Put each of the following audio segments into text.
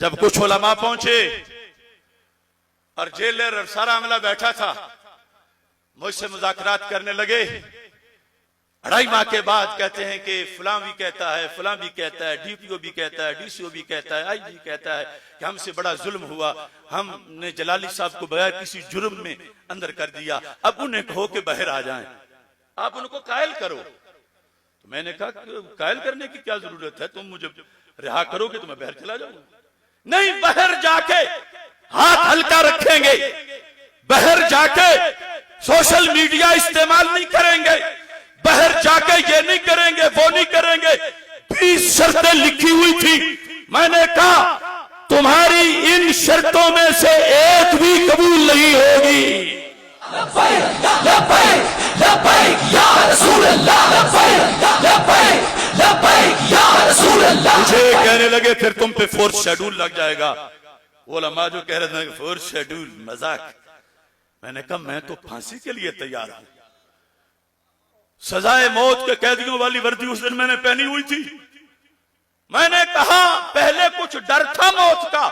जब कुछ उलमा पहुंचे और जेलर और सारा अमला बैठा था, मुझसे मुज़ाकरात करने लगे। 2.5 माह के बाद कहते हैं कि फलां भी कहता है, फलां भी कहता है, डीपीओ भी कहता है, डीसीओ भी कहता है, आईजी कहता है कि हमसे बड़ा जुल्म हुआ, हमने जलाली साहब को बगैर किसी जुर्म में अंदर कर दिया, अब उन्हें कहो कि बाहर आ जाएं, आप उनको कायल करो। तो मैंने कहा कायल करने की क्या जरूरत है, तुम मुझे रिहा करोगे तो मैं बाहर चला जाऊंगा। नहीं, बाहर जाके हाथ हल्का रखेंगे, बाहर जाके सोशल मीडिया इस्तेमाल नहीं करेंगे, बाहर जाके ये नहीं करेंगे, वो नहीं करेंगे। 20 शर्तें लिखी हुई थी। मैंने कहा तुम्हारी इन शर्तों में से एक भी कबूल नहीं होगी। मुझे कहने लगे फिर तुम पे 4th शेड्यूल लग जाएगा। उलमा जो कह रहे थे 4th शेड्यूल मजाक। मैंने कहा मैं तो फांसी के लिए तैयार हूं। सजाए मौत के कैदियों वाली वर्दी उस दिन मैंने पहनी हुई थी। मैंने कहा पहले कुछ डर था मौत का,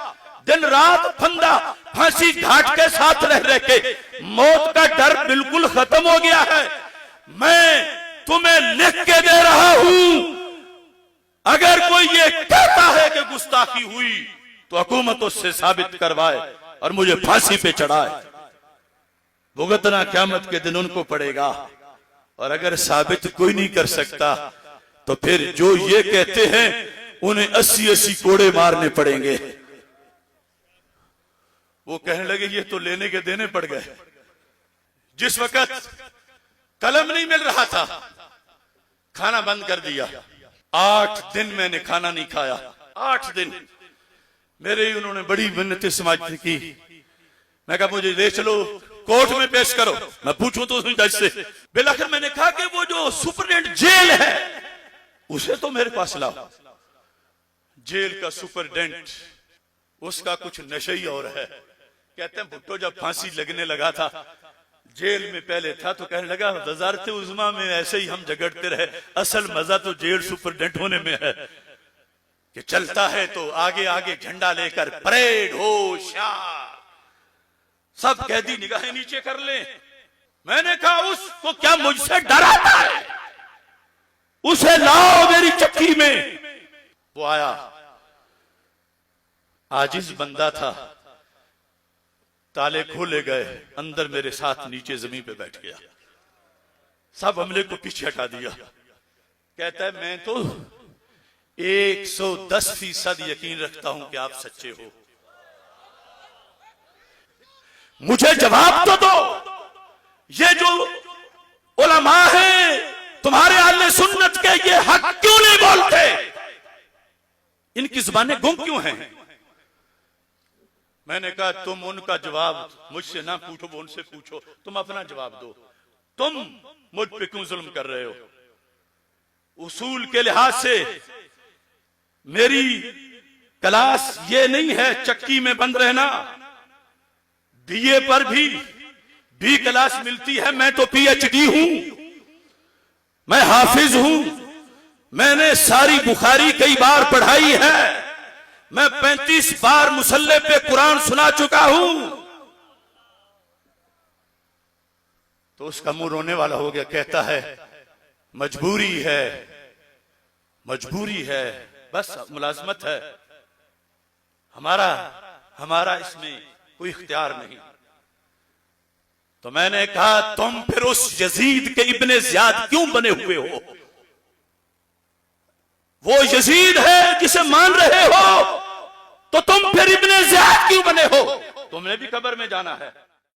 दिन रात फंदा फांसी घाट के साथ रह रह के मौत का डर बिल्कुल खत्म हो गया है। मैं तुम्हें लिख के दे रहा हूं, अगर कोई ये कहता है कि गुस्ताखी हुई तो हुकूमत उससे साबित करवाए और मुझे फांसी पे चढ़ाए। भुगतना क़यामत के दिन उनको पड़ेगा। और अगर साबित कोई नहीं कर सकता तो फिर जो ये कहते हैं उन्हें 80-80 कोड़े मारने पड़ेंगे। वो कहने लगे ये तो लेने के देने पड़ गए। जिस वक्त कलम नहीं मिल रहा था, खाना बंद कर दिया। 8 दिन मैंने खाना नहीं खाया। 8 दिन मेरे उन्होंने बड़ी मिन्नतें समाज की। मैं कहा मुझे ले चलो, कोर्ट में पेश करो, मैं पूछूं तो जज से। बिलाखिर मैंने कहा कि वो जो सुपरिटेंडेंट जेल है उसे तो मेरे पास लाओ। जेल का सुपरिटेंडेंट, उसका कुछ नशा ही और है। कहते हैं भुट्टो जब फांसी लगने लगा था, जेल में पहले था तो कहने लगा वजारत उज़्मा में ऐसे ही हम झगड़ते रहे, असल मजा तो जेल सुपरिटेंडेंट होने में है कि चलता है तो आगे आगे झंडा लेकर परेड होशियार, सब कैदी निगाहें नीचे कर ले। मैंने कहा उसको क्या मुझसे डराता है, उसे लाओ मेरी चक्की में। वो आया, आजिज बंदा था, ताले खोले गए, अंदर मेरे साथ नीचे जमीन पे बैठ गया। सब हमले को पीछे हटा दिया। कहता है मैं तो 110% यकीन रखता हूं कि आप सच्चे हो, मुझे जवाब तो दो। ये जो उलमा है तुम्हारे अहले सुन्नत के, ये हक क्यों नहीं बोलते? इनकी जुबानें गुम क्यों हैं? मैंने कहा तुम उनका जवाब मुझसे ना पूछो, वो उनसे पूछो, तुम अपना जवाब दो। तुम मुझ पे क्यों जुल्म कर रहे हो? उसूल के लिहाज से मेरी क्लास ये नहीं है चक्की में बंद रहना। बीए पर भी बी क्लास मिलती है, मैं तो पीएचडी हूं, मैं हाफिज हूं, मैंने सारी बुखारी कई बार पढ़ाई है, मैं 35 बार मुसल्ले पे कुरान सुना चुका हूं। तो उसका मुंह रोने वाला हो गया। कहता है मजबूरी है, मजबूरी है, बस मुलाजमत है, हमारा इसमें कोई इख्तियार नहीं। तो मैंने कहा तुम फिर उस यजीद के इब्ने ज़ियाद क्यों बने हुए हो? वो यजीद है जिसे मान रहे हो, तो तुम फिर इब्ने ज़ियाद क्यों बने हो? तुमने भी कब्र में जाना है।